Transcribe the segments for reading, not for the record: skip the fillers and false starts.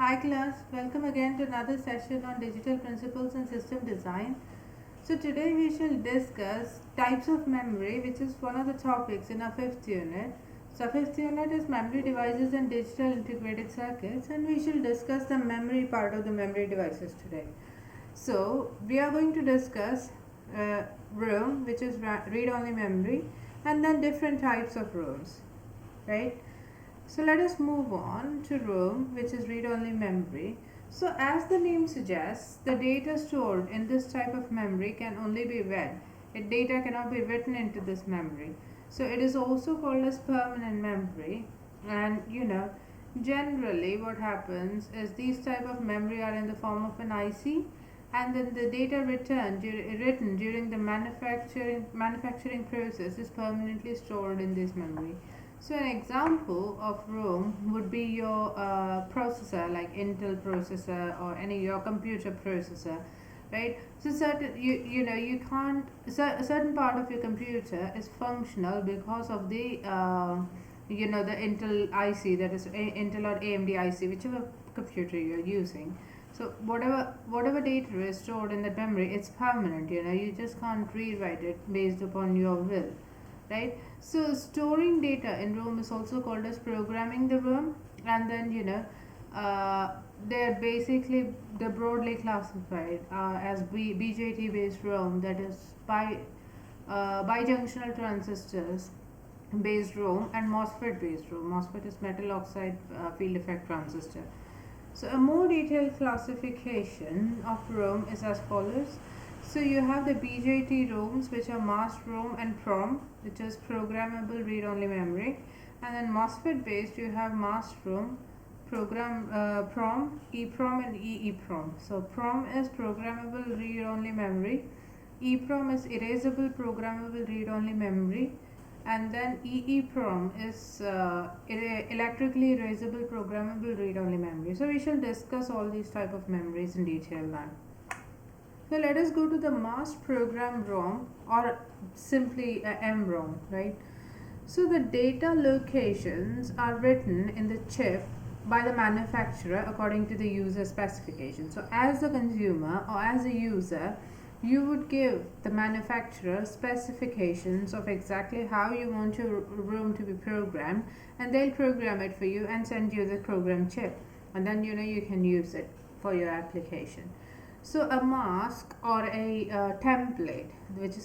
Hi class, welcome again to another session on digital principles and system design. So today we shall discuss types of memory, which is one of the topics in our fifth unit. So fifth unit is memory devices and digital integrated circuits, and we shall discuss the memory part of the memory devices today. So we are going to discuss ROM, which is read-only memory, and then different types of ROMs, right? So let us move on to ROM, which is read-only memory. So as the name suggests, the data stored in this type of memory can only be read. Data cannot be written into this memory. So it is also called as permanent memory. And generally what happens is these type of memory are in the form of an IC, and then the data written during the manufacturing process is permanently stored in this memory. So an example of ROM would be your processor, like Intel processor or any your computer processor, right? So you can't a certain part of your computer is functional because of the the Intel IC, that is Intel or AMD IC, whichever computer you're using. So whatever data is stored in that memory, it's permanent. You just can't rewrite it based upon your will, right? So storing data in ROM is also called as programming the ROM, and then they're broadly classified as BJT based ROM, that is bijunctional transistors based ROM, and MOSFET based ROM. MOSFET is metal oxide field effect transistor. So a more detailed classification of ROM is as follows. So you have the BJT ROMs, which are masked ROM and PROM, which is programmable read-only memory, and then MOSFET based you have masked ROM, PROM, EPROM, and EEPROM. So PROM is programmable read-only memory, EPROM is erasable programmable read-only memory, and then EEPROM is electrically erasable programmable read-only memory. So we shall discuss all these type of memories in detail now. So let us go to the masked program ROM, or simply MROM, right? So the data locations are written in the chip by the manufacturer according to the user specification. So as a consumer or as a user, you would give the manufacturer specifications of exactly how you want your ROM to be programmed, and they'll program it for you and send you the program chip, and then you can use it for your application. So a mask or a template, which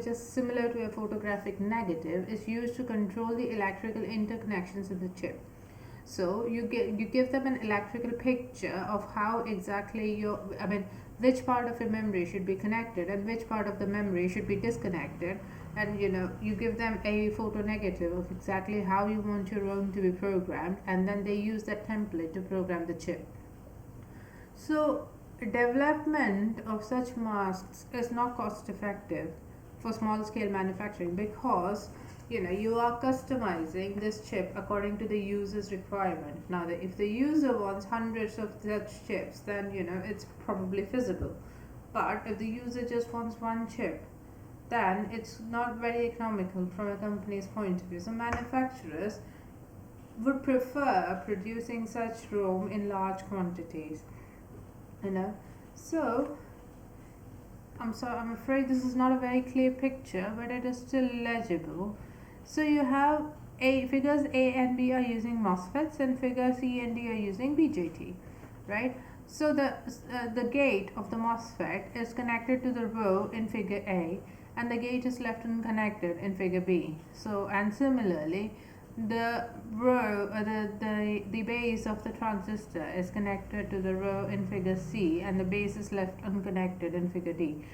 is similar to a photographic negative, is used to control the electrical interconnections in the chip. So you give them an electrical picture of how exactly which part of your memory should be connected and which part of the memory should be disconnected, and you give them a photo negative of exactly how you want your ROM to be programmed, and then they use that template to program the chip. So development of such masks is not cost effective for small scale manufacturing, because you are customizing this chip according to the user's requirement. Now if the user wants hundreds of such chips, then it's probably feasible, but if the user just wants one chip, then it's not very economical from a company's point of view. So manufacturers would prefer producing such ROM in large quantities. So I'm afraid this is not a very clear picture, but it is still legible. So you have figures A and B are using MOSFETs, and figures C and D are using BJT, right? So the gate of the MOSFET is connected to the row in figure A, and the gate is left unconnected in figure B. So, and similarly, the row the base of the transistor is connected to the row in figure C, and the base is left unconnected in figure D.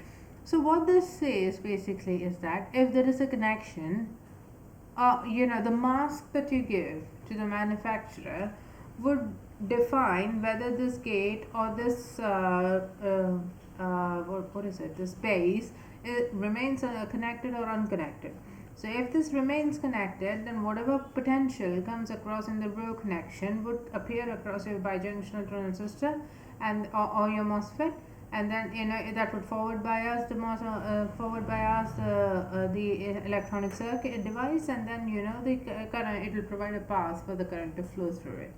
So what this says basically is that if there is a connection, the mask that you give to the manufacturer would define whether this gate or this what is it, this base, it remains connected or unconnected. So if this remains connected, then whatever potential comes across in the row connection would appear across your bijunctional transistor and or your MOSFET, and then that would forward bias the electronic circuit device, and then the current, it will provide a path for the current to flow through it.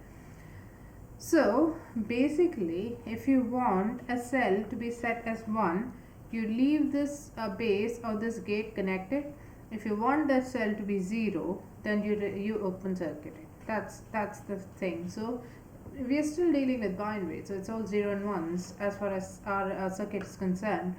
So basically, if you want a cell to be set as 1, you leave this base or this gate connected. If you want that cell to be 0, then you open circuit it. That's the thing. So we are still dealing with binary, so it's all 0 and 1s as far as our circuit is concerned.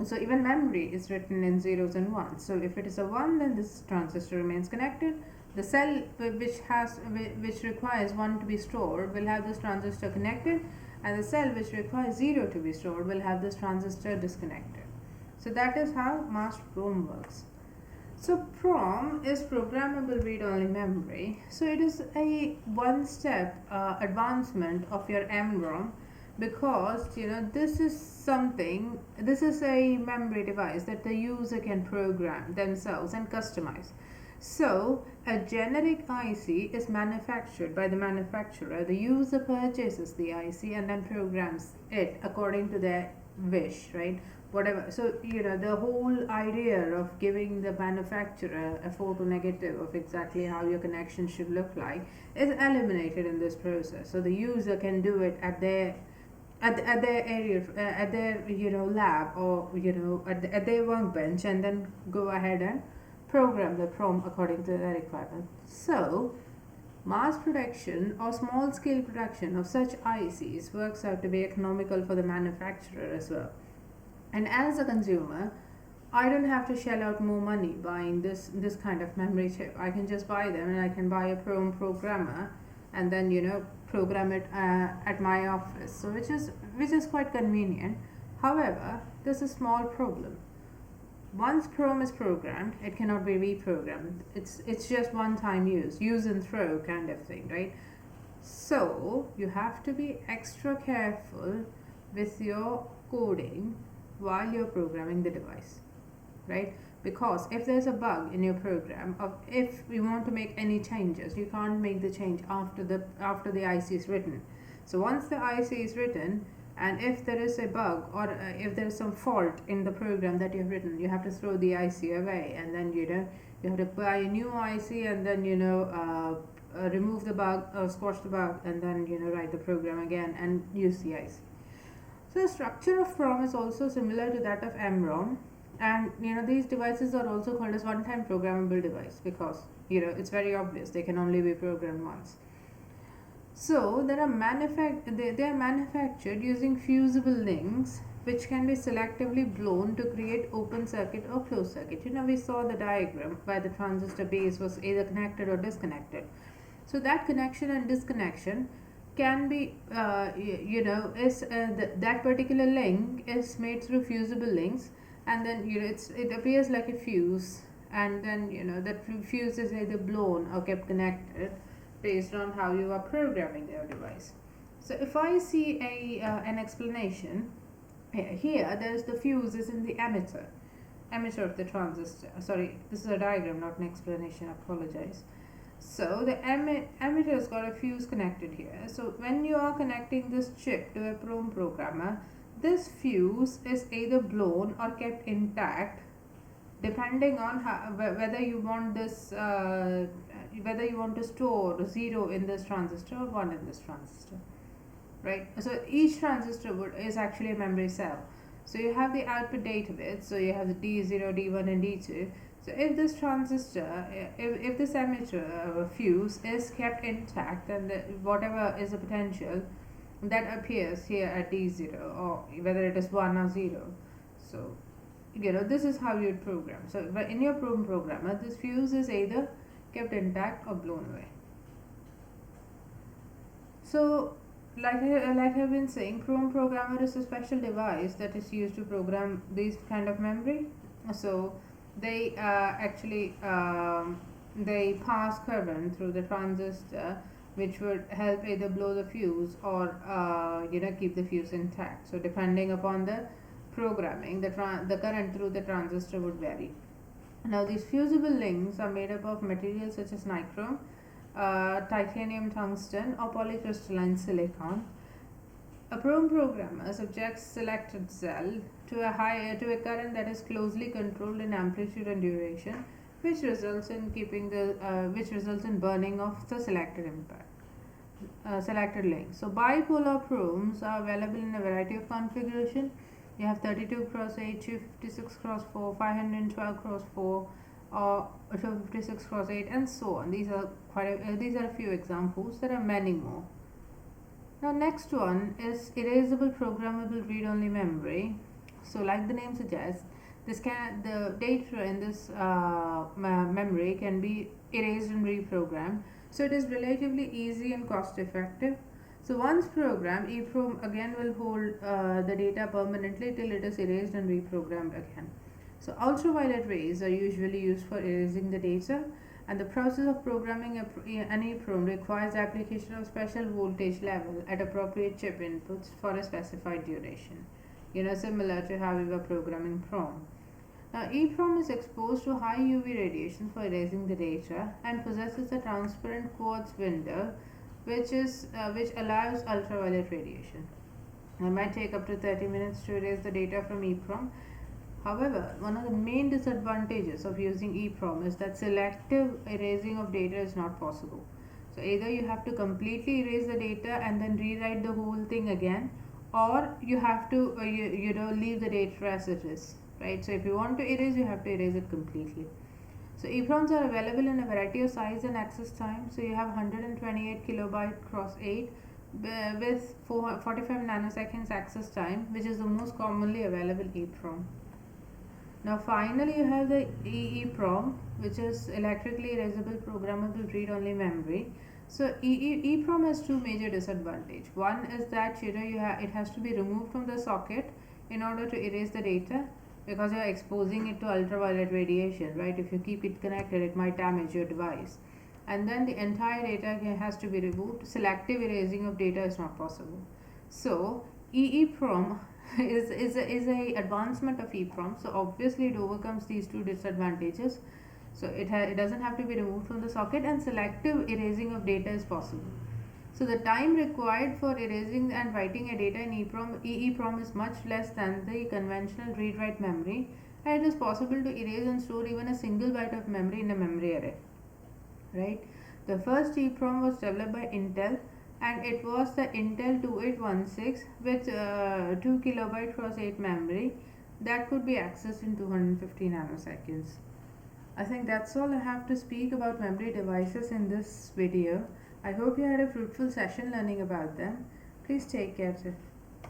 So even memory is written in zeros and ones. So if it is a 1, then this transistor remains connected. The cell which requires 1 to be stored will have this transistor connected, and the cell which requires 0 to be stored will have this transistor disconnected. So that is how masked PROM works. So PROM is programmable read-only memory. So it is a one-step advancement of your MROM, because this is a memory device that the user can program themselves and customize. So a generic IC is manufactured by the manufacturer. The user purchases the IC and then programs it according to their wish, right? Whatever. So the whole idea of giving the manufacturer a photo negative of exactly how your connection should look like is eliminated in this process. So the user can do it at their area, at their lab, or at their workbench, and then go ahead and program the PROM according to their requirement. So mass production or small scale production of such ICs works out to be economical for the manufacturer as well. And as a consumer, I don't have to shell out more money buying this kind of memory chip. I can just buy them, and I can buy a PROM programmer and then program it at my office. So which is quite convenient. However, there's a small problem. Once PROM is programmed, it cannot be reprogrammed. It's just one time use and throw kind of thing, right? So you have to be extra careful with your coding while you're programming the device, right? Because if there's a bug in your program, if you want to make any changes, you can't make the change after the IC is written. So once the IC is written, and if there is a bug, or if there is some fault in the program that you've written, you have to throw the IC away, and then you have to buy a new IC, and then remove the bug, squash the bug, and then write the program again and use the IC. So the structure of PROM is also similar to that of MROM, and these devices are also called as one-time programmable device, because it's very obvious they can only be programmed once. So they are manufactured using fusible links, which can be selectively blown to create open circuit or closed circuit. We saw the diagram where the transistor base was either connected or disconnected. So that connection and disconnection can be that particular link is made through fusible links, and then it appears like a fuse, and then that fuse is either blown or kept connected based on how you are programming your device. So if I see an explanation here, there is the fuse is in the emitter of the transistor. Sorry, this is a diagram, not an explanation. I apologize. So the emitter's got a fuse connected here. So when you are connecting this chip to a PROM programmer, this fuse is either blown or kept intact, depending on whether you want this whether you want to store 0 in this transistor or 1 in this transistor, right? So each transistor is actually a memory cell. So you have the output data bits, so you have the D0, D1 and D2. So if this transistor, if this emitter fuse is kept intact, then whatever is the potential that appears here at D0, or whether it is 1 or 0. So this is how you'd program. So in your PROM programmer, this fuse is either kept intact or blown away. So like I've been saying, PROM programmer is a special device that is used to program these kind of memory. So they they pass current through the transistor, which would help either blow the fuse or keep the fuse intact. So depending upon the programming, the current through the transistor would vary. Now these fusible links are made up of materials such as nichrome, titanium, tungsten, or polycrystalline silicon. A PROM programmer subjects selected cell to a current that is closely controlled in amplitude and duration, which results in burning of the selected impact. selected link. So bipolar PROMs are available in a variety of configuration. You have 32 cross 8, 256 cross 4, 512 cross 4, or 256 cross 8, and so on. These are a few examples. There are many more. Now next one is erasable programmable read-only memory. So like the name suggests, the data in this memory can be erased and reprogrammed. So it is relatively easy and cost effective. So once programmed, EEPROM again will hold the data permanently till it is erased and reprogrammed again. So ultraviolet rays are usually used for erasing the data, and the process of programming an EEPROM requires application of special voltage level at appropriate chip inputs for a specified duration. Similar to how we were programming PROM. Now, EEPROM is exposed to high UV radiation for erasing the data and possesses a transparent quartz window, which allows ultraviolet radiation. It might take up to 30 minutes to erase the data from EEPROM. However, one of the main disadvantages of using EEPROM is that selective erasing of data is not possible. So either you have to completely erase the data and then rewrite the whole thing again, or you have to leave the data as it is, right? So if you want to erase, you have to erase it completely. So EEPROMs are available in a variety of size and access time. So you have 128 kilobyte cross 8 with 45 nanoseconds access time, which is the most commonly available EEPROM. Now finally you have the EEPROM, which is electrically erasable programmable read-only memory. So EEPROM has two major disadvantages. One is that it has to be removed from the socket in order to erase the data, because you are exposing it to ultraviolet radiation, right? If you keep it connected, it might damage your device. And then the entire data has to be removed. Selective erasing of data is not possible. So EEPROM is a advancement of EEPROM. So obviously it overcomes these two disadvantages. So it doesn't have to be removed from the socket, and selective erasing of data is possible. So the time required for erasing and writing a data in EEPROM is much less than the conventional read-write memory, and it is possible to erase and store even a single byte of memory in a memory array. Right? The first EEPROM was developed by Intel, and it was the Intel 2816 with 2 kilobyte cross 8 memory that could be accessed in 250 nanoseconds. I think that's all I have to speak about memory devices in this video. I hope you had a fruitful session learning about them. Please take care.